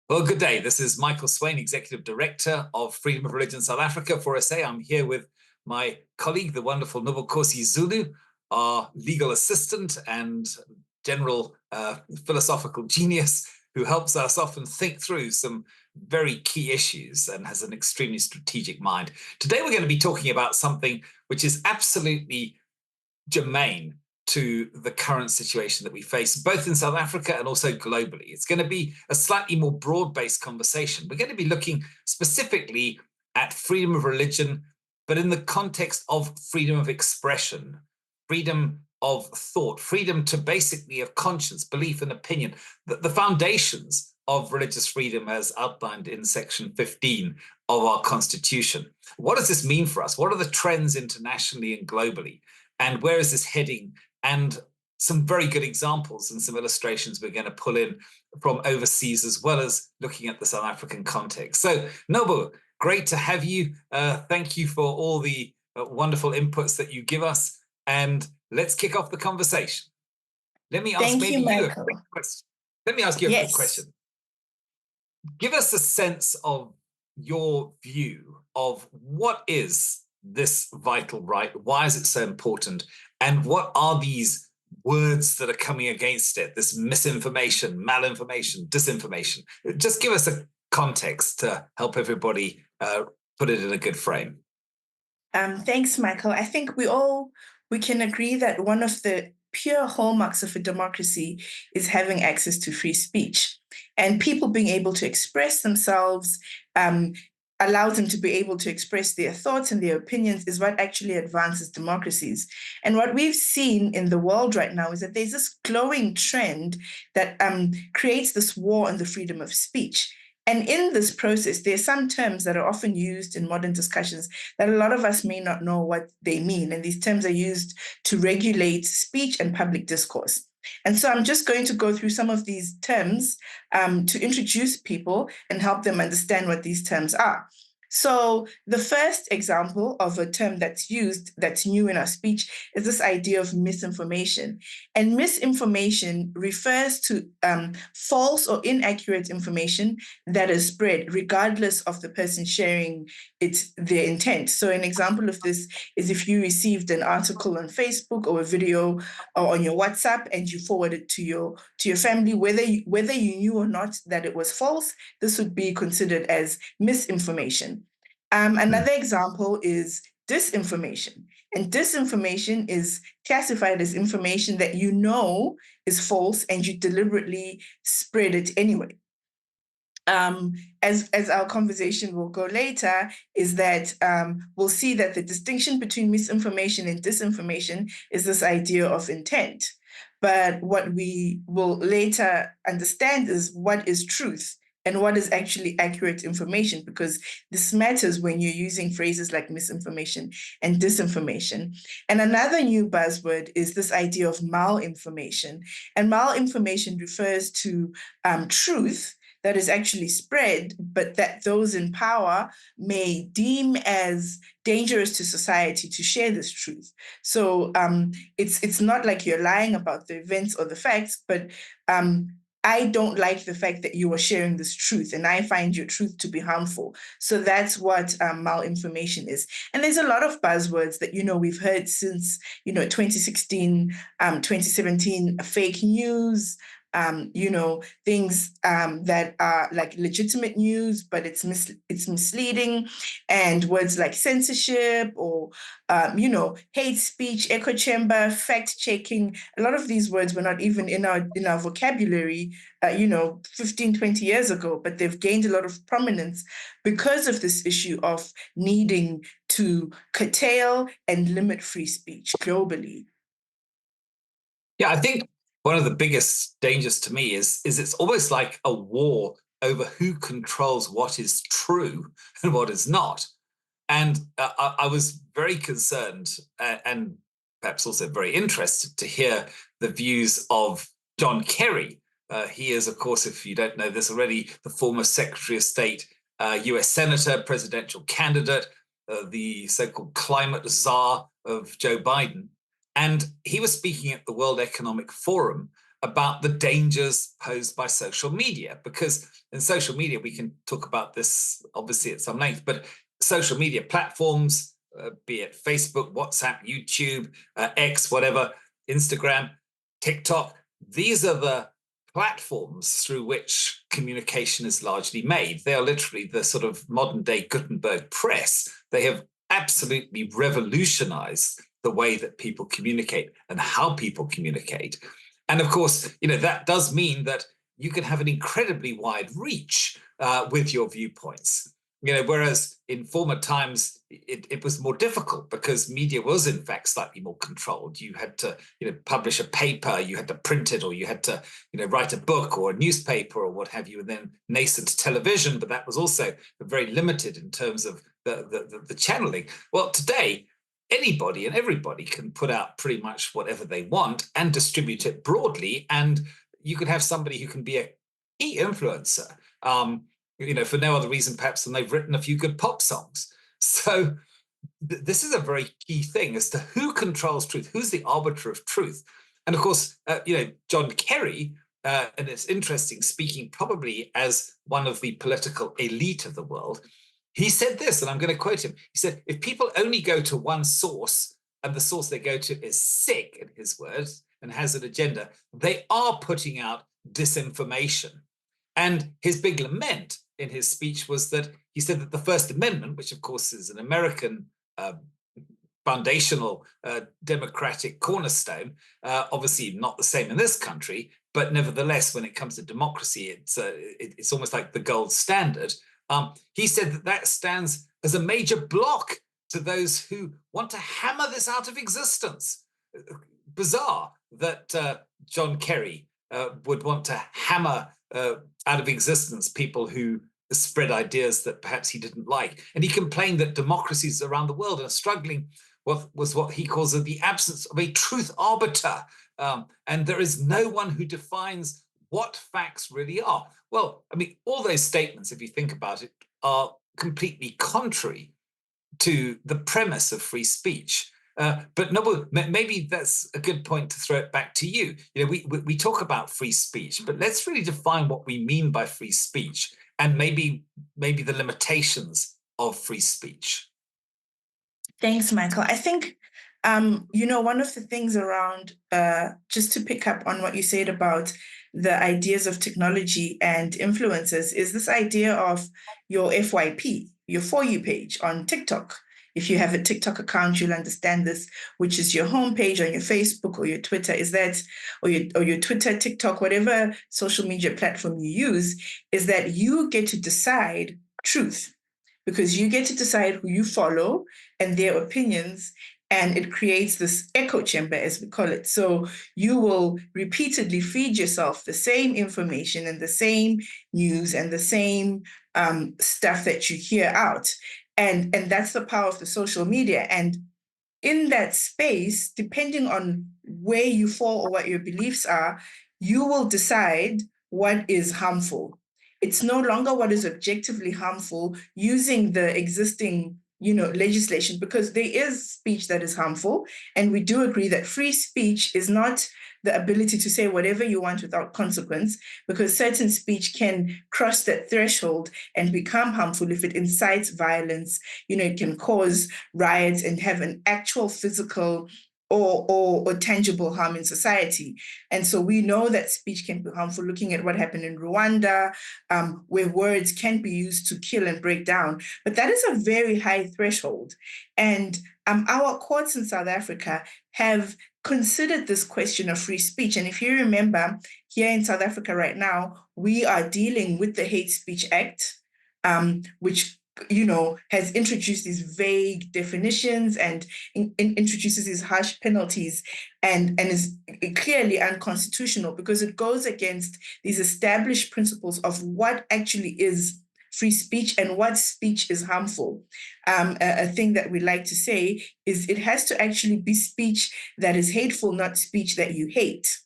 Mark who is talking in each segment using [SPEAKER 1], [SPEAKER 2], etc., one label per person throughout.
[SPEAKER 1] Well, good day. This is Michael Swain, Executive Director of Freedom of Religion South Africa for SA. I'm here with my colleague, the wonderful Nobukhosi Zulu, our legal assistant and general philosophical genius who helps us often think through some very key issues and has an extremely strategic mind. Today, we're going to be talking about something which is absolutely germane to the current situation that we face, both in South Africa and also globally. It's going to be a slightly more broad-based conversation. We're going to be looking specifically at freedom of religion, but in the context of freedom of expression, freedom of thought, freedom to basically of conscience, belief, and opinion, the foundations of religious freedom as outlined in Section 15 of our Constitution. What does this mean for us? What are the trends internationally and globally? And where is this heading? And some very good examples and some illustrations we're going to pull in from overseas, as well as looking at the South African context. So, Nobu, great to have you. Thank you for all the wonderful inputs that you give us. And let's kick off the conversation. Let me ask maybe you a quick question. Let me ask you a quick question. Give us a sense of your view of what is this vital right? Why is it so important? And what are these words that are coming against it? This misinformation, malinformation, disinformation. Just give us a context to help everybody put it in a good frame.
[SPEAKER 2] Thanks, Michael. I think we can agree that one of the pure hallmarks of a democracy is having access to free speech, and people being able to express themselves allows them to be able to express their thoughts and their opinions is what actually advances democracies. And what we've seen in the world right now is that there's this glowing trend that creates this war on the freedom of speech. And in this process, there are some terms that are often used in modern discussions that a lot of us may not know what they mean. And these terms are used to regulate speech and public discourse. And so I'm just going to go through some of these terms to introduce people and help them understand what these terms are. So the first example of a term that's used that's new in our speech is this idea of misinformation. And misinformation refers to false or inaccurate information that is spread regardless of the person sharing their intent. So an example of this is if you received an article on Facebook or a video or on your WhatsApp and you forward it to your family, whether you knew or not that it was false, this would be considered as misinformation. Another example is disinformation. And disinformation is classified as information that you know is false and you deliberately spread it anyway. As our conversation will go later, is that we'll see that the distinction between misinformation and disinformation is this idea of intent. But what we will later understand is what is truth and what is actually accurate information, because this matters when you're using phrases like misinformation and disinformation. And another new buzzword is this idea of malinformation. And malinformation refers to truth that is actually spread, but that those in power may deem as dangerous to society to share this truth. So it's not like you're lying about the events or the facts, but I don't like the fact that you are sharing this truth, and I find your truth to be harmful. So that's what malinformation is. And there's a lot of buzzwords that, we've heard since, 2016, 2017, fake news, things that are like legitimate news, but it's misleading, and words like censorship or, hate speech, echo chamber, fact checking. A lot of these words were not even in our vocabulary, 15, 20 years ago, but they've gained a lot of prominence because of this issue of needing to curtail and limit free speech globally.
[SPEAKER 1] Yeah, I think one of the biggest dangers to me is it's almost like a war over who controls what is true and what is not. And I was very concerned and perhaps also very interested to hear the views of John Kerry. He is, of course, if you don't know this already, the former Secretary of State, US Senator, presidential candidate, the so-called climate czar of Joe Biden. And he was speaking at the World Economic Forum about the dangers posed by social media, because in social media, we can talk about this obviously at some length, but social media platforms, be it Facebook, WhatsApp, YouTube, X, whatever, Instagram, TikTok, these are the platforms through which communication is largely made. They are literally the sort of modern day Gutenberg press. They have absolutely revolutionized the way that people communicate and how people communicate. And of course, that does mean that you can have an incredibly wide reach with your viewpoints. Whereas in former times, it was more difficult because media was in fact slightly more controlled. You had to, publish a paper, you had to print it, or you had to, write a book or a newspaper or what have you, and then nascent television, but that was also very limited in terms of the channeling. Well, today, anybody and everybody can put out pretty much whatever they want and distribute it broadly. And you could have somebody who can be a key influencer, for no other reason perhaps than they've written a few good pop songs. So this is a very key thing as to who controls truth, who's the arbiter of truth. And of course, John Kerry, and it's interesting, speaking probably as one of the political elite of the world, he said this, and I'm going to quote him. He said, if people only go to one source and the source they go to is sick, in his words, and has an agenda, they are putting out disinformation. And his big lament in his speech was that he said that the First Amendment, which of course is an American foundational democratic cornerstone, obviously not the same in this country, but nevertheless, when it comes to democracy, it's almost like the gold standard. He said that stands as a major block to those who want to hammer this out of existence. Bizarre that John Kerry would want to hammer out of existence people who spread ideas that perhaps he didn't like. And he complained that democracies around the world are struggling with what he calls the absence of a truth arbiter. And there is no one who defines what facts really are. Well, I mean, all those statements, if you think about it, are completely contrary to the premise of free speech. But Nobu, maybe that's a good point to throw it back to you. We talk about free speech, but let's really define what we mean by free speech and maybe the limitations of free speech.
[SPEAKER 2] Thanks, Michael. I think, one of the things around, just to pick up on what you said about the ideas of technology and influences, is this idea of your FYP, your For You page on TikTok. If you have a TikTok account, you'll understand this, which is your homepage on your Facebook or your Twitter, or your Twitter, TikTok, whatever social media platform you use, is that you get to decide truth, because you get to decide who you follow and their opinions, and it creates this echo chamber, as we call it. So you will repeatedly feed yourself the same information and the same news and the same stuff that you hear out. And that's the power of the social media. And in that space, depending on where you fall or what your beliefs are, you will decide what is harmful. It's no longer what is objectively harmful using the existing, legislation, because there is speech that is harmful. And we do agree that free speech is not the ability to say whatever you want without consequence, because certain speech can cross that threshold and become harmful if it incites violence. It can cause riots and have an actual physical or tangible harm in society. And so we know that speech can be harmful, looking at what happened in Rwanda, where words can be used to kill and break down. But that is a very high threshold. And our courts in South Africa have considered this question of free speech. And if you remember, here in South Africa right now, we are dealing with the Hate Speech Act, which has introduced these vague definitions and introduces these harsh penalties, and is clearly unconstitutional because it goes against these established principles of what actually is free speech and what speech is harmful. A thing that we like to say is it has to actually be speech that is hateful, not speech that you hate.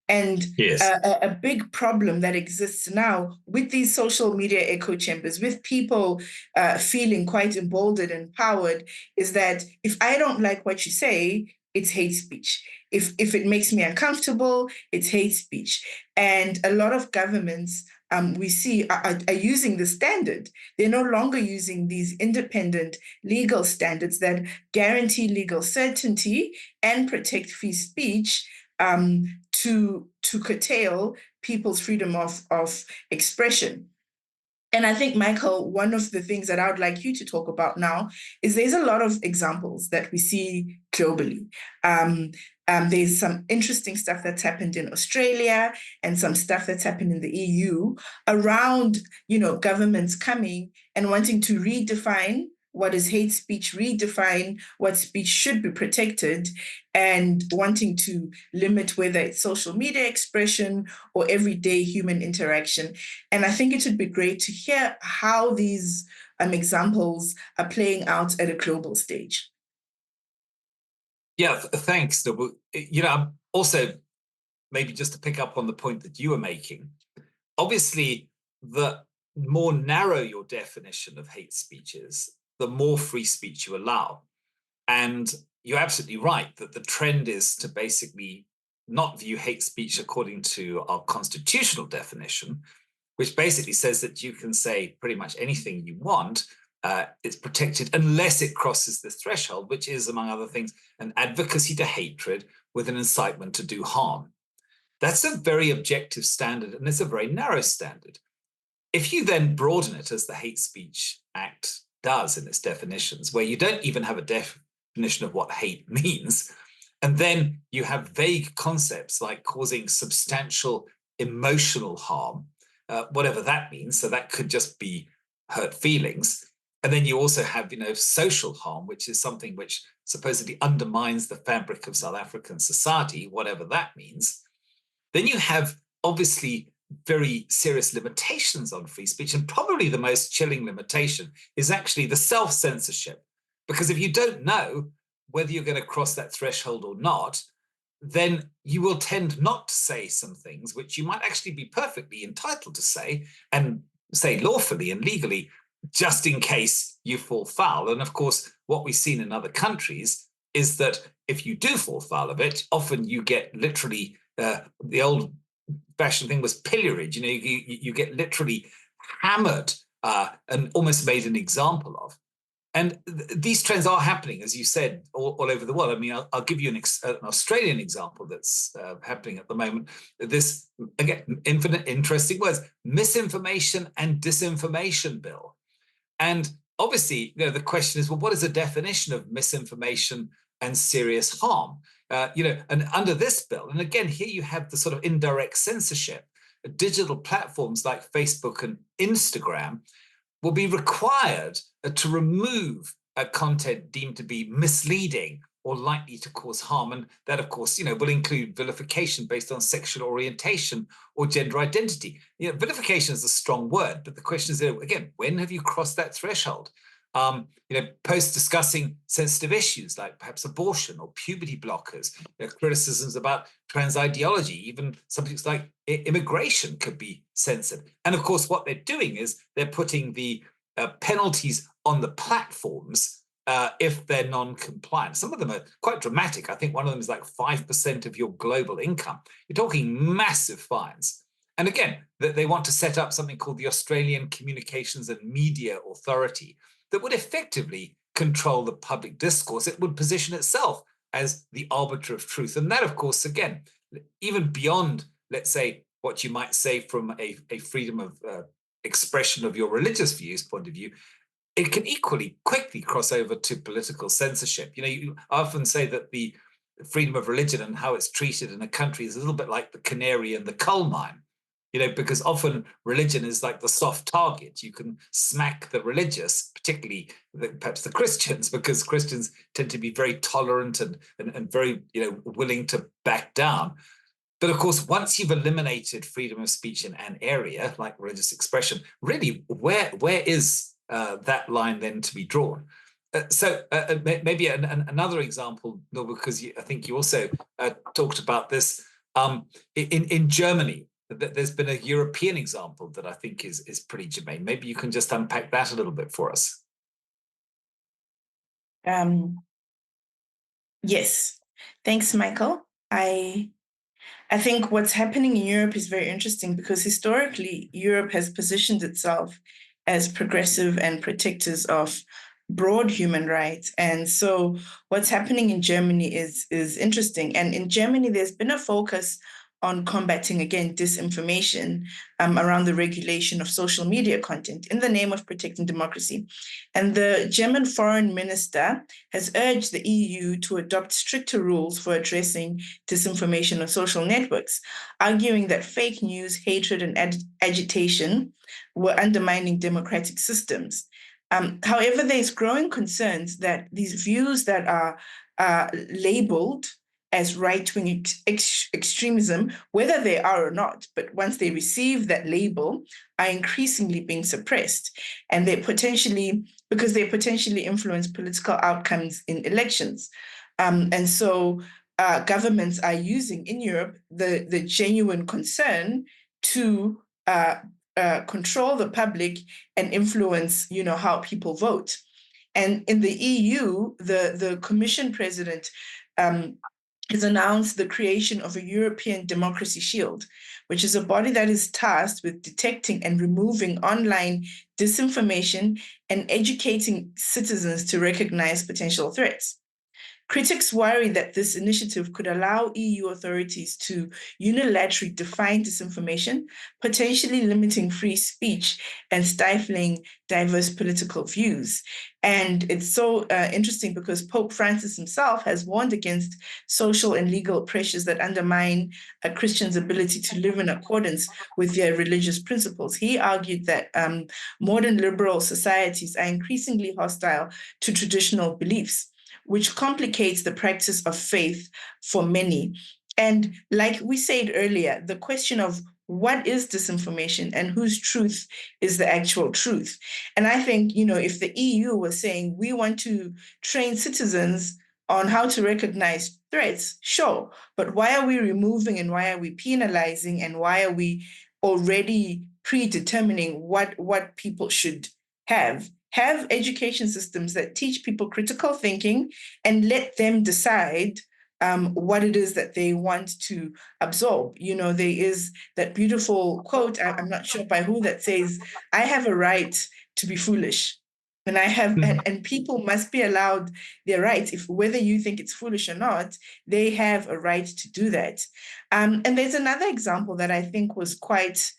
[SPEAKER 2] And
[SPEAKER 1] yes,
[SPEAKER 2] a big problem that exists now with these social media echo chambers, with people feeling quite emboldened and empowered, is that if I don't like what you say, it's hate speech. If it makes me uncomfortable, it's hate speech. And a lot of governments we see are using the standard. They're no longer using these independent legal standards that guarantee legal certainty and protect free speech to curtail people's freedom of expression. And I think, Michael, one of the things that I would like you to talk about now is there's a lot of examples that we see globally. There's some interesting stuff that's happened in Australia and some stuff that's happened in the EU around, governments coming and wanting to redefine what is hate speech, redefine what speech should be protected, and wanting to limit whether it's social media expression or everyday human interaction. And I think it would be great to hear how these examples are playing out at a global stage.
[SPEAKER 1] Yeah, thanks. Also, maybe just to pick up on the point that you were making, obviously, the more narrow your definition of hate speech is, the more free speech you allow. And you're absolutely right that the trend is to basically not view hate speech according to our constitutional definition, which basically says that you can say pretty much anything you want. It's protected unless it crosses this threshold, which is, among other things, an advocacy to hatred with an incitement to do harm. That's a very objective standard, and it's a very narrow standard. If you then broaden it, as the Hate Speech Act does in its definitions, where you don't even have a definition of what hate means, and then you have vague concepts like causing substantial emotional harm, whatever that means, so that could just be hurt feelings. And then you also have, social harm, which is something which supposedly undermines the fabric of South African society, whatever that means. Then you have, obviously, very serious limitations on free speech. And probably the most chilling limitation is actually the self-censorship. Because if you don't know whether you're going to cross that threshold or not, then you will tend not to say some things which you might actually be perfectly entitled to say, and say lawfully and legally, just in case you fall foul. And of course, what we've seen in other countries is that if you do fall foul of it, often you get literally, the old fashioned thing was pillage. You get literally hammered and almost made an example of. And these trends are happening, as you said, all over the world. I mean, I'll give you an Australian example that's happening at the moment. This, again, infinite interesting words, misinformation and disinformation bill. And obviously, the question is, well, what is the definition of misinformation and serious harm? And under this bill, and again, here you have the sort of indirect censorship. Digital platforms like Facebook and Instagram will be required to remove content deemed to be misleading or likely to cause harm. And that, of course, will include vilification based on sexual orientation or gender identity. Vilification is a strong word, but the question is, again, when have you crossed that threshold? Posts discussing sensitive issues like perhaps abortion or puberty blockers, criticisms about trans ideology, even subjects like immigration could be censored. And of course, what they're doing is they're putting the penalties on the platforms if they're non-compliant. Some of them are quite dramatic. I think one of them is like 5% of your global income. You're talking massive fines. And again, they want to set up something called the Australian Communications and Media Authority that would effectively control the public discourse. It would position itself as the arbiter of truth. And that, of course, again, even beyond, let's say, what you might say from a freedom of expression of your religious views point of view, it can equally quickly cross over to political censorship. You often say that the freedom of religion and how it's treated in a country is a little bit like the canary in the coal mine. Because often religion is like the soft target. You can smack the religious, particularly perhaps the Christians, because Christians tend to be very tolerant and very, willing to back down. But of course, once you've eliminated freedom of speech in an area like religious expression, really, where is that line then to be drawn? Maybe another example, because I think you also talked about this in Germany. There's been a European example that I think is pretty germane. Maybe you can just unpack that a little bit for us.
[SPEAKER 2] Yes. Thanks, Michael. I think what's happening in Europe is very interesting because historically, Europe has positioned itself as progressive and protectors of broad human rights. And so what's happening in Germany is interesting. And in Germany, there's been a focus on combating, again, disinformation around the regulation of social media content in the name of protecting democracy. And the German foreign minister has urged the EU to adopt stricter rules for addressing disinformation on social networks, arguing that fake news, hatred, and agitation were undermining democratic systems. However, there's growing concerns that these views that are labeled as right-wing extremism, whether they are or not, but once they receive that label, are increasingly being suppressed. And because they potentially influence political outcomes in elections. And so governments are using in Europe the genuine concern to control the public and influence, how people vote. And in the EU, the Commission president has announced the creation of a European Democracy Shield, which is a body that is tasked with detecting and removing online disinformation and educating citizens to recognize potential threats. Critics worry that this initiative could allow EU authorities to unilaterally define disinformation, potentially limiting free speech and stifling diverse political views. And it's so interesting because Pope Francis himself has warned against social and legal pressures that undermine a Christian's ability to live in accordance with their religious principles. He argued that modern liberal societies are increasingly hostile to traditional beliefs, which complicates the practice of faith for many. And like we said earlier, the question of what is disinformation and whose truth is the actual truth. And I think, if the EU was saying we want to train citizens on how to recognize threats, sure. But why are we removing and why are we penalizing and why are we already predetermining what people should have? Have education systems that teach people critical thinking and let them decide what it is that they want to absorb. There is that beautiful quote, I'm not sure by who, that says, I have a right to be foolish. And and people must be allowed their rights. If whether you think it's foolish or not, they have a right to do that. And there's another example that I think is quite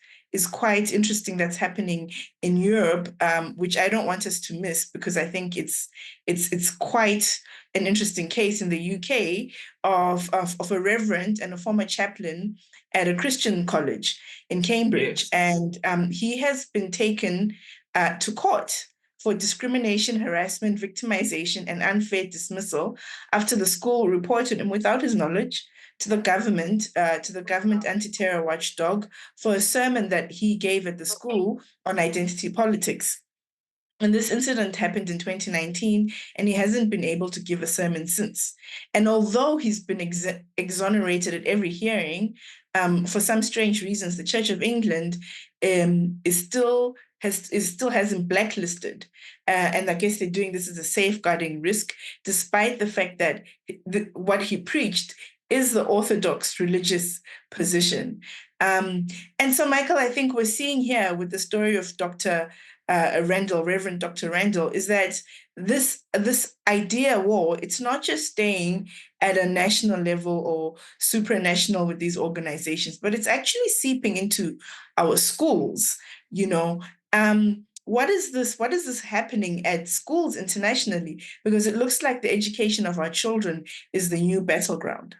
[SPEAKER 2] interesting that's happening in Europe, which I don't want us to miss because I think it's quite an interesting case in the UK of a reverend and a former chaplain at a Christian college in Cambridge. Yes. And he has been taken to court for discrimination, harassment, victimization, and unfair dismissal after the school reported him without his knowledge to the government anti-terror watchdog for a sermon that he gave at the school on identity politics. And this incident happened in 2019, and he hasn't been able to give a sermon since. And although he's been exonerated at every hearing, for some strange reasons, the Church of England still has him blacklisted. And I guess they're doing this as a safeguarding risk, despite the fact that what he preached is the orthodox religious position. And so, Michael, I think we're seeing here with the story of Reverend Dr. Randall, is that this idea war, it's not just staying at a national level or supranational with these organizations, but it's actually seeping into our schools. What is this happening at schools internationally? Because it looks like the education of our children is the new battleground.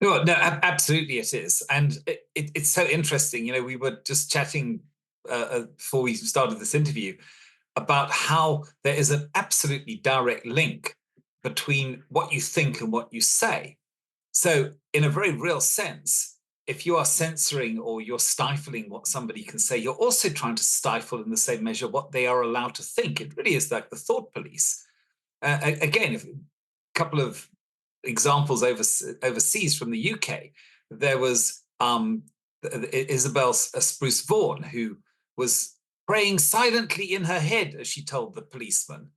[SPEAKER 1] No, absolutely it is. And it's so interesting. We were just chatting before we started this interview about how there is an absolutely direct link between what you think and what you say. So in a very real sense, if you are censoring or you're stifling what somebody can say, you're also trying to stifle in the same measure what they are allowed to think. It really is like the thought police. Again, a couple of examples overseas from the UK, there was Isabel Spruce Vaughan, who was praying silently in her head, as she told the policeman.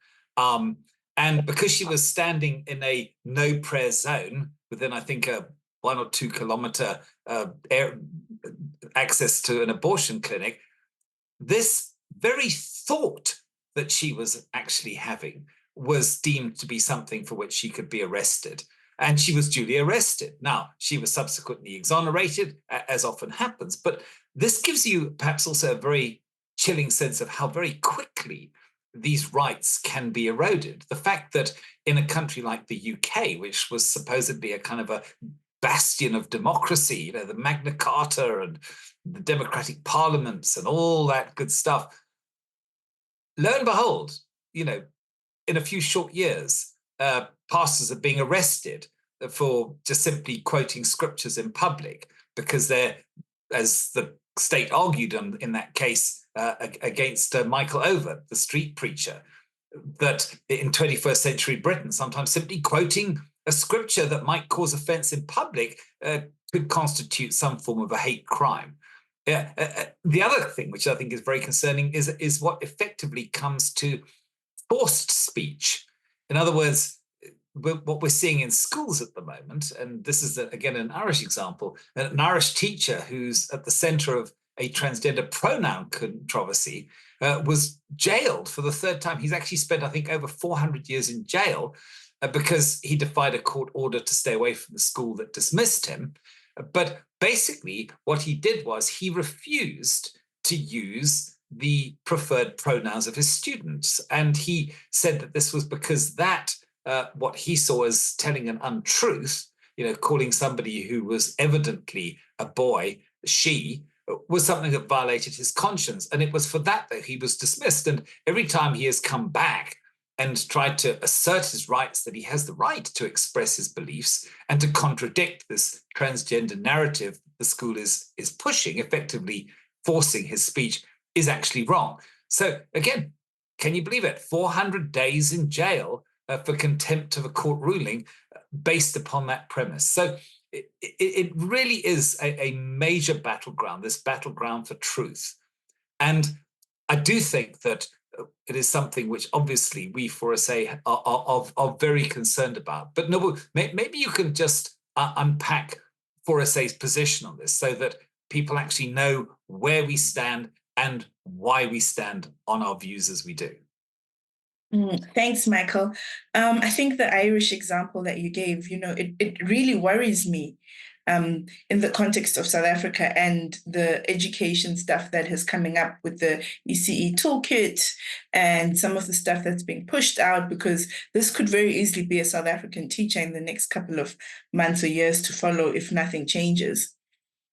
[SPEAKER 1] And because she was standing in a no prayer zone within, I think, a 1 or 2 kilometer access to an abortion clinic, this very thought that she was actually having was deemed to be something for which she could be arrested. And she was duly arrested. Now, she was subsequently exonerated, as often happens. But this gives you perhaps also a very chilling sense of how very quickly these rights can be eroded. The fact that in a country like the UK, which was supposedly a kind of a bastion of democracy, you know, the Magna Carta and the democratic parliaments and all that good stuff, lo and behold, you know, in a few short years, pastors are being arrested for just simply quoting scriptures in public because they're, as the state argued in that case against Michael Over, the street preacher, that in 21st century Britain, sometimes simply quoting a scripture that might cause offense in public could constitute some form of a hate crime. The other thing, which I think is very concerning, is what effectively comes to forced speech. In other words, what we're seeing in schools at the moment, and this is again an Irish example, an Irish teacher who's at the center of a transgender pronoun controversy was jailed for the 3rd time. He's actually spent, I think, over 400 years in jail because he defied a court order to stay away from the school that dismissed him. But basically, what he did was he refused to use the preferred pronouns of his students. And he said that this was because that, what he saw as telling an untruth, you know, calling somebody who was evidently a boy, she, was something that violated his conscience. And it was for that that he was dismissed. And every time he has come back and tried to assert his rights, that he has the right to express his beliefs and to contradict this transgender narrative the school is pushing, effectively forcing his speech, is actually wrong. So again, can you believe it? 400 days in jail for contempt of a court ruling based upon that premise. So it really is a major battleground, this battleground for truth. And I do think that it is something which obviously we for SA are very concerned about. But Nobu, maybe you can just unpack for SA's position on this so that people actually know where we stand and why we stand on our views as we do.
[SPEAKER 2] Thanks, Michael. I think the Irish example that you gave, you know, it really worries me in the context of South Africa and the education stuff that is coming up with the ECE toolkit and some of the stuff that's being pushed out, because this could very easily be a South African teacher in the next couple of months or years to follow if nothing changes.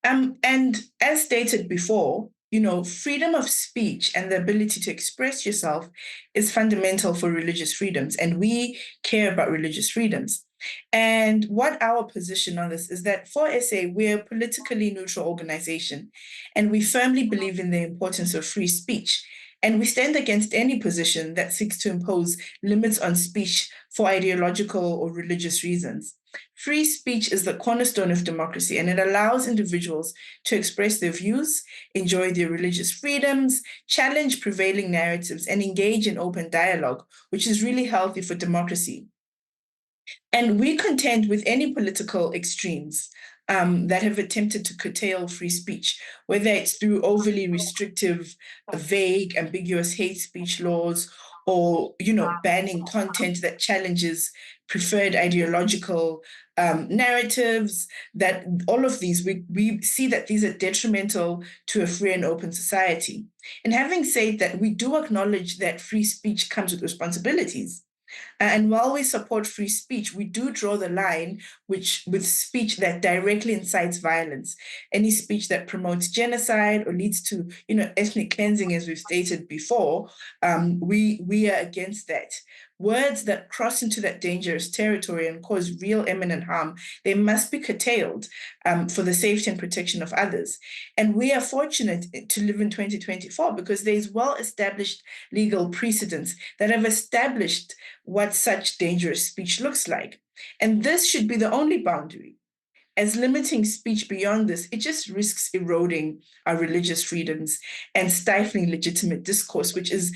[SPEAKER 2] And as stated before, you know, freedom of speech and the ability to express yourself is fundamental for religious freedoms, and we care about religious freedoms. And what our position on this is that for SA, we're a politically neutral organization, and we firmly believe in the importance of free speech. And we stand against any position that seeks to impose limits on speech for ideological or religious reasons. Free speech is the cornerstone of democracy, and it allows individuals to express their views, enjoy their religious freedoms, challenge prevailing narratives, and engage in open dialogue, which is really healthy for democracy. And we contend with any political extremes that have attempted to curtail free speech, whether it's through overly restrictive, vague, ambiguous hate speech laws, or, you know, banning content that challenges preferred ideological narratives. That all of these, we see that these are detrimental to a free and open society. And having said that, we do acknowledge that free speech comes with responsibilities. And while we support free speech, we do draw the line with speech that directly incites violence. Any speech that promotes genocide or leads to, you know, ethnic cleansing, as we've stated before, we are against that. Words that cross into that dangerous territory and cause real imminent harm, they must be curtailed for the safety and protection of others. And we are fortunate to live in 2024 because there is well-established legal precedents that have established what such dangerous speech looks like. And this should be the only boundary. As limiting speech beyond this, it just risks eroding our religious freedoms and stifling legitimate discourse, which is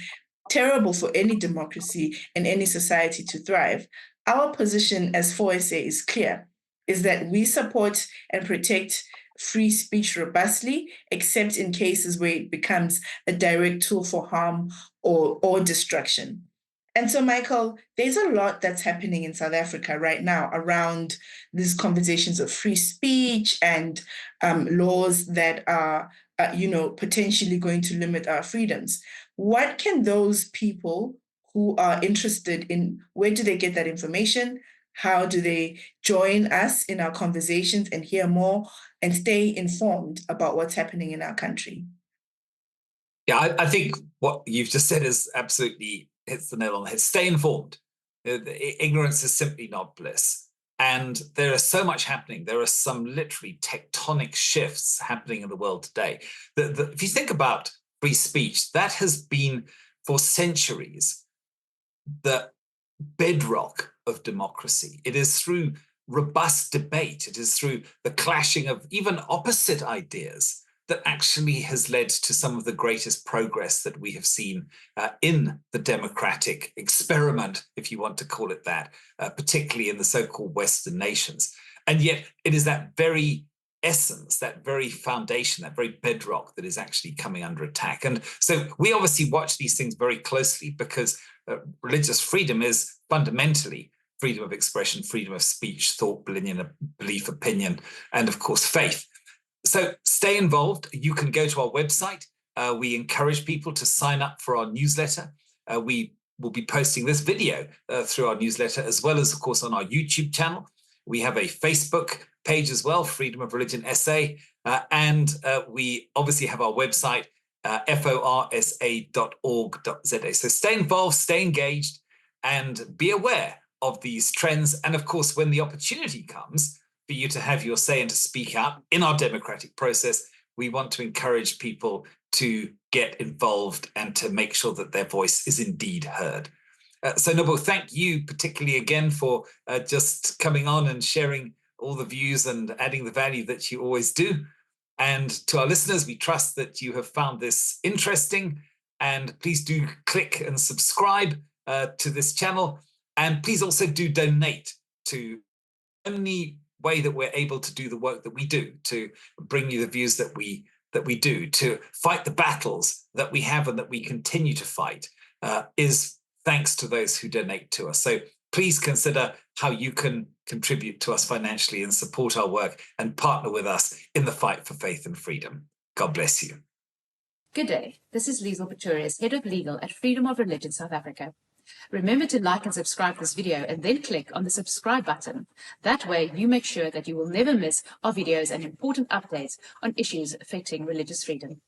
[SPEAKER 2] terrible for any democracy and any society to thrive. Our position as 4SA is clear, is that we support and protect free speech robustly, except in cases where it becomes a direct tool for harm or destruction. And so, Michael, there's a lot that's happening in South Africa right now around these conversations of free speech and laws that are, potentially going to limit our freedoms. What can those people who are interested in, where do they get that information? How do they join us in our conversations and hear more and stay informed about what's happening in our country?
[SPEAKER 1] Yeah, I think what you've just said is absolutely hits the nail on the head. Stay informed. Ignorance is simply not bliss. And there is so much happening. There are some literally tectonic shifts happening in the world today. If you think about free speech, that has been for centuries the bedrock of democracy. It is through robust debate, it is through the clashing of even opposite ideas that actually has led to some of the greatest progress that we have seen in the democratic experiment, if you want to call it that, particularly in the so-called Western nations. And yet it is that very essence, that very foundation, that very bedrock that is actually coming under attack. And so we obviously watch these things very closely because religious freedom is fundamentally freedom of expression, freedom of speech, thought, belief, opinion, and of course, faith. So stay involved. You can go to our website. We encourage people to sign up for our newsletter. We will be posting this video through our newsletter, as well as, of course, on our YouTube channel. We have a Facebook page as well, Freedom of Religion SA, and we obviously have our website, forsa.org.za. So stay involved, stay engaged, and be aware of these trends. And of course, when the opportunity comes for you to have your say and to speak out in our democratic process, we want to encourage people to get involved and to make sure that their voice is indeed heard. So Nobu, thank you particularly again for just coming on and sharing all the views and adding the value that you always do. And to our listeners, we trust that you have found this interesting. And please do click and subscribe to this channel. And please also do donate to the only way that we're able to do the work that we do, to bring you the views that we do, to fight the battles that we have and that we continue to fight, is thanks to those who donate to us. So please consider how you can contribute to us financially and support our work and partner with us in the fight for faith and freedom. God bless you.
[SPEAKER 3] Good day. This is Liesl Pretorius, Head of Legal at Freedom of Religion South Africa. Remember to like and subscribe this video and then click on the subscribe button. That way you make sure that you will never miss our videos and important updates on issues affecting religious freedom.